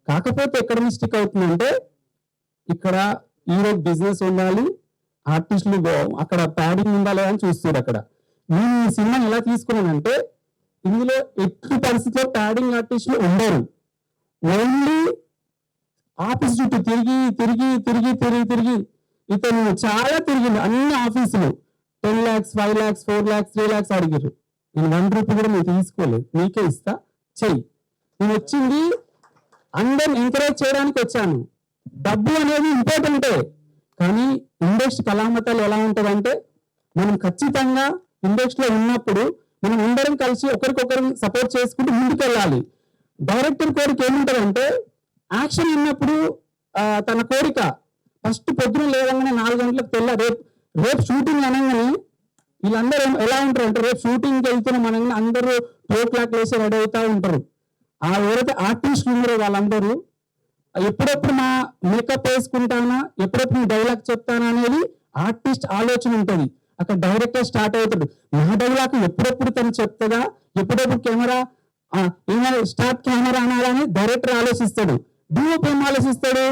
కాకపోతే ఎక్కడ మిస్టేక్ అవుతుందంటే, ఇక్కడ హీరో బిజినెస్ ఉండాలి, ఆర్టిస్టులు అక్కడ ప్యాడింగ్ ఉండాలి అని చూస్తారు. అక్కడ నేను ఈ సినిమాని ఎలా తీసుకున్నానంటే, ఇందులో ఎట్టి పరిస్థితిలో ప్యాడింగ్ ఆర్టిస్టులు ఉండరు. ఓన్లీ ఆఫీస్ చుట్టూ తిరిగి తిరిగి తిరిగి తిరిగి తిరిగి ఇతను చాలా తిరిగింది అన్ని ఆఫీసులు. 10 lakhs 5 lakhs 4 lakhs 3 lakhs అడిగారు. నేను 1 రూపీ కూడా నేను తీసుకోలేదు, నీకే ఇస్తా చెయ్యి. నేను వచ్చింది అందరిని ఎంకరేజ్ చేయడానికి వచ్చాను. డబ్బు అనేది ఇంపార్టెంటే, కానీ ఇండస్ట్రీ కళామతాలు ఎలా ఉంటుందంటే, మనం ఖచ్చితంగా ఇండస్ట్రీలో ఉన్నప్పుడు మనం అందరం కలిసి ఒకరికొకరు సపోర్ట్ చేసుకుంటూ ముందుకు వెళ్ళాలి. డైరెక్టర్ కోరిక ఏముంటుందంటే, యాక్షన్ ఉన్నప్పుడు తన కోరిక ఫస్ట్ పొద్దున లేవగానే 4 గంటలకు తెల్ల రేపు షూటింగ్ అనగానే వీళ్ళందరూ ఎలా ఉంటారు అంటే, రేపు షూటింగ్కి వెళ్తున్న మనం అందరూ 2 o'clock లేసి రెడీ అవుతా ఉంటారు. ఆ ఎవరైతే ఆర్టిస్టులు ఉన్నారో వాళ్ళందరూ ఎప్పుడెప్పుడు మా మేకప్ వేసుకుంటానా, ఎప్పుడెప్పుడు డైలాగ్ చెప్తానా అనేది ఆర్టిస్ట్ ఆలోచన ఉంటుంది. అక్కడ డైరెక్టర్ స్టార్ట్ అవుతాడు. నా డైలాగ్ ఎప్పుడెప్పుడు తను చెప్తుందా, ఎప్పుడెప్పుడు కెమెరా ఏమైనా స్టార్ట్ కెమెరా అనాలని డైరెక్టర్ ఆలోచిస్తాడు. డిఓపి ఏం ఆలోచిస్తాడు,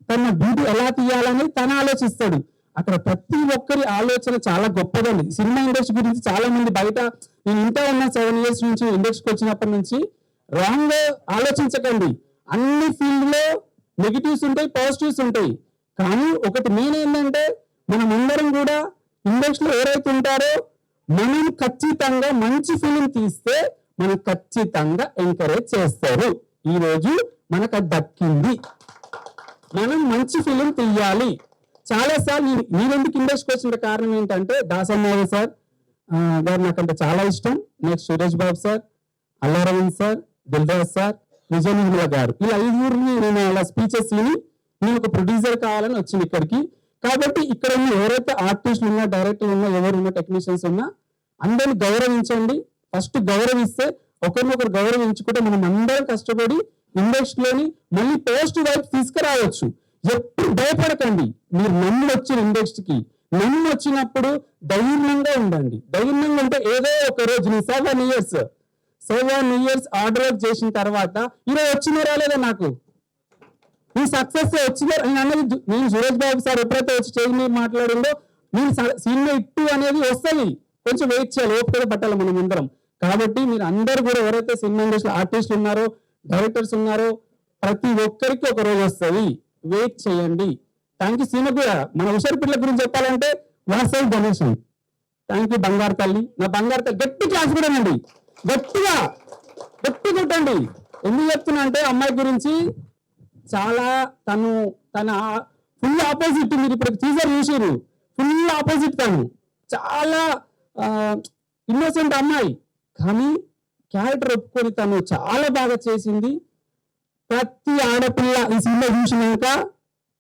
తన బ్యూటీ ఎలా తీయాలని తను ఆలోచిస్తాడు. అక్కడ ప్రతి ఒక్కరి ఆలోచన చాలా గొప్పదండి. సినిమా ఇండస్ట్రీ గురించి చాలా మంది బయట, నేను ఇంటా ఉన్నా 7 years నుంచి ఇండస్ట్రీకి వచ్చినప్పటి నుంచి, రాంగ్ ఆలోచించకండి. అన్ని ఫీల్డ్ లో నెగిటివ్స్ ఉంటాయి, పాజిటివ్స్ ఉంటాయి. కానీ ఒకటి మెయిన్ ఏంటంటే మనం అందరం కూడా ఇండస్ట్రీలో ఎవరైతే ఉంటారో మనం ఖచ్చితంగా మంచి ఫిలిం తీస్తే మనం ఖచ్చితంగా ఎంకరేజ్ చేస్తారు. ఈ రోజు మనకు అది దక్కింది. మనం మంచి ఫిలిం తీయాలి. చాలా సార్లు మీరెందుకు ఇండస్ట్రీకి వచ్చిన కారణం ఏంటంటే దాసమ్మ సార్ గారు నాకంటే చాలా ఇష్టం. Next Suresh Babu sir, Allu Aravind sir, Dil Raj sir, Vijay Nirmala గారు, ఇలా 5 నేను అలా స్పీచెస్ విని నేను ఒక ప్రొడ్యూసర్ కావాలని వచ్చింది ఇక్కడికి. కాబట్టి ఇక్కడ ఉన్న ఎవరైతే ఆర్టిస్టులు ఉన్నా, డైరెక్టర్లు ఉన్నా, ఎవరు ఉన్నా, టెక్నీషియన్స్ ఉన్నా, అందరిని గౌరవించండి. ఫస్ట్ గౌరవిస్తే ఒకరినొకరు గౌరవించుకుంటే మనం అందరం కష్టపడి ఇండస్ట్రీలోని మళ్ళీ పాజిటివ్ వైపు తీసుకురావచ్చు. ఎప్పుడు భయపడకండి. మీరు నమ్మి వచ్చిన ఇండస్ట్రీకి నమ్మి వచ్చినప్పుడు ధైర్యంగా ఉండండి. ధైర్యంగా ఉంటే ఏదో ఒక రోజు నీ 7 years హార్డ్ వర్క్ చేసిన తర్వాత ఈరోజు వచ్చిందో రాలేదా నాకు ఈ సక్సెస్ వచ్చిందో అన్నది. నేను సురేష్ బాబు సార్ ఎప్పుడైతే వచ్చి స్టేజ్ మీద మాట్లాడిందో నేను సినిమా ఇట్టు అనేది వస్తుంది, కొంచెం వెయిట్ చేయాలి, ఓపిక పట్టాలి మనం అందరం. కాబట్టి మీరు అందరు కూడా ఎవరైతే సినిమా ఇండస్ట్రీ ఆర్టిస్టులు ఉన్నారో, డైరెక్టర్స్ ఉన్నారో, ప్రతి ఒక్కరికి ఒక రోజు వస్తుంది, వెయిట్ చేయండి. Thank you. సినిమా కూడా మన హుషారు పిల్లల గురించి చెప్పాలంటే వాసవి గణేశన్, థ్యాంక్ యూ బంగారు తల్లి. నా బంగారు తల్లి గట్టి క్లాస్ కూడా అండి, గట్టిగా కొట్టండి. ఎందుకు చెప్తున్నా అంటే అమ్మాయి గురించి చాలా తన ఫుల్ ఆపోజిట్. మీరు ఇప్పుడు టీజర్ చూసారు, ఫుల్ ఆపోజిట్. తను చాలా ఇన్నోసెంట్ అమ్మాయి, కానీ క్యారెక్టర్ ఒప్పుకొని తను చాలా బాగా చేసింది. ప్రతి ఆడపిల్ల ఈ సినిమా చూసినాక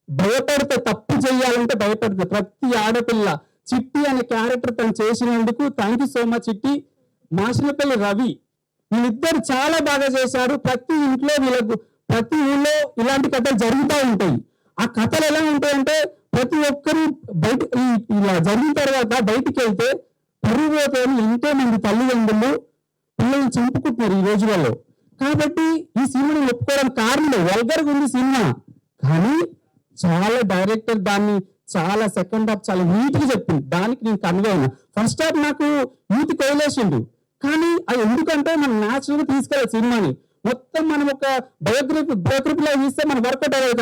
భయపడితే, తప్పు చేయాలంటే భయపడితే ప్రతి ఆడపిల్ల చిట్టి అనే క్యారెక్టర్ తను చేసినందుకు థ్యాంక్ యూ సో మచ్ చిట్టి. మాసినపల్లి రవి, వీళ్ళిద్దరు చాలా బాగా చేశారు. ప్రతి ఇంట్లో వీళ్ళకు, ప్రతి ఊళ్ళో ఇలాంటి కథలు జరుగుతూ ఉంటాయి. ఆ కథలు ఎలా ఉంటాయంటే ప్రతి ఒక్కరు బయట ఇలా జరిగిన తర్వాత బయటికి వెళ్తే పరువు ఎంతో మంది తల్లిదండ్రులు పిల్లల్ని చంపుకుంటున్నారు ఈ రోజులలో. కాబట్టి ఈ సినిమాని ఒప్పుకోవడం కారణం వల్గర్గా ఉంది సినిమా, కానీ చాలా డైరెక్టర్ దాన్ని చాలా సెకండ్ హాఫ్ చాలా నీట్ గా చెప్పింది. దానికి నేను కన్వే అయినా. ఫస్ట్ హాఫ్ నాకు యూత్ కొయిలేసిండు, కానీ అది ఎందుకంటే మనం న్యాచురల్ గా తీసుకెళ్ళాలి సినిమాని. మొత్తం మనం ఒక బయోగ్రఫీలో తీస్తే మనం వర్కౌట్ అవ్వాలి.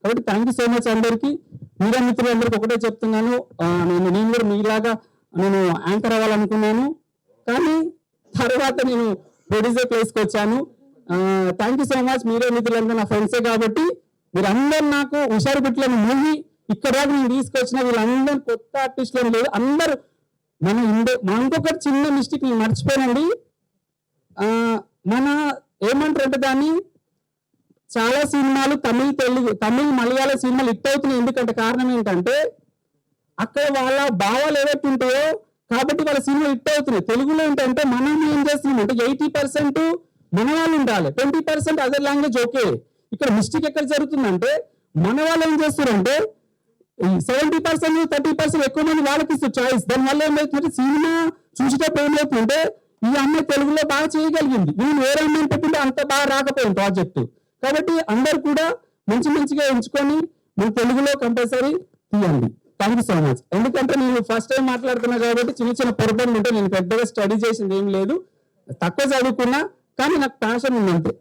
కాబట్టి థ్యాంక్ యూ సో మచ్ అందరికి. మీడియా మిత్రులందరికీ ఒకటే చెప్తున్నాను, నేను కూడా మీలాగా నేను యాంకర్ అవ్వాలనుకున్నాను, కానీ తర్వాత నేను ప్రొడ్యూసర్ ప్లేస్కి వచ్చాను. Thank you so much. Media మిత్రులందరూ నా ఫ్రెండ్సే కాబట్టి మీరందరూ నాకు హుషారు పెట్టలేని మూవీ ఇక్కడ నేను తీసుకొచ్చిన వీళ్ళందరూ కొత్త ఆర్టిస్టులు లేదు, అందరూ మన ఇంకొకటి చిన్న మిస్టేక్ నేను మర్చిపోయానండి. మన ఏమంటారంటే దాన్ని చాలా సినిమాలు తమిళ మలయాళ సినిమాలు హిట్ అవుతున్నాయి. ఎందుకంటే కారణం ఏంటంటే అక్కడ వాళ్ళ భావాలు ఏవైతే ఉంటాయో కాబట్టి వాళ్ళ సినిమాలు హిట్ అవుతున్నాయి. తెలుగులో ఏంటంటే మనం ఏం చేస్తున్నాం అంటే 80% మన వాళ్ళు ఉండాలి, 20% అదర్ లాంగ్వేజ్. ఓకే, ఇక్కడ మిస్టేక్ ఎక్కడ జరుగుతుందంటే మన వాళ్ళు ఏం చేస్తారంటే 70% 30% ఎక్కువ మంది వాళ్ళకి ఇస్తారు చాయిస్. దానివల్ల ఏమవుతుందంటే సినిమా చూసేటప్పుడు ఏమవుతుందంటే ఈ అమ్మాయి తెలుగులో బాగా చేయగలిగింది, నేను వేరే అమ్మాయిని పెట్టింటే అంత బాగా రాకపోయింది ప్రాజెక్టు. కాబట్టి అందరు కూడా మంచిగా ఎంచుకొని మన తెలుగులో కంపల్సరీ తీయండి. Thank you so much. ఎందుకంటే నేను ఫస్ట్ టైం మాట్లాడుతున్నా కాబట్టి చిన్న పొరపాటు ఉంటే, నేను పెద్దగా స్టడీ చేసింది ఏం లేదు, తక్కువ చదువుకున్నా, కానీ నాకు ప్యాషన్ ఉంది అంతే.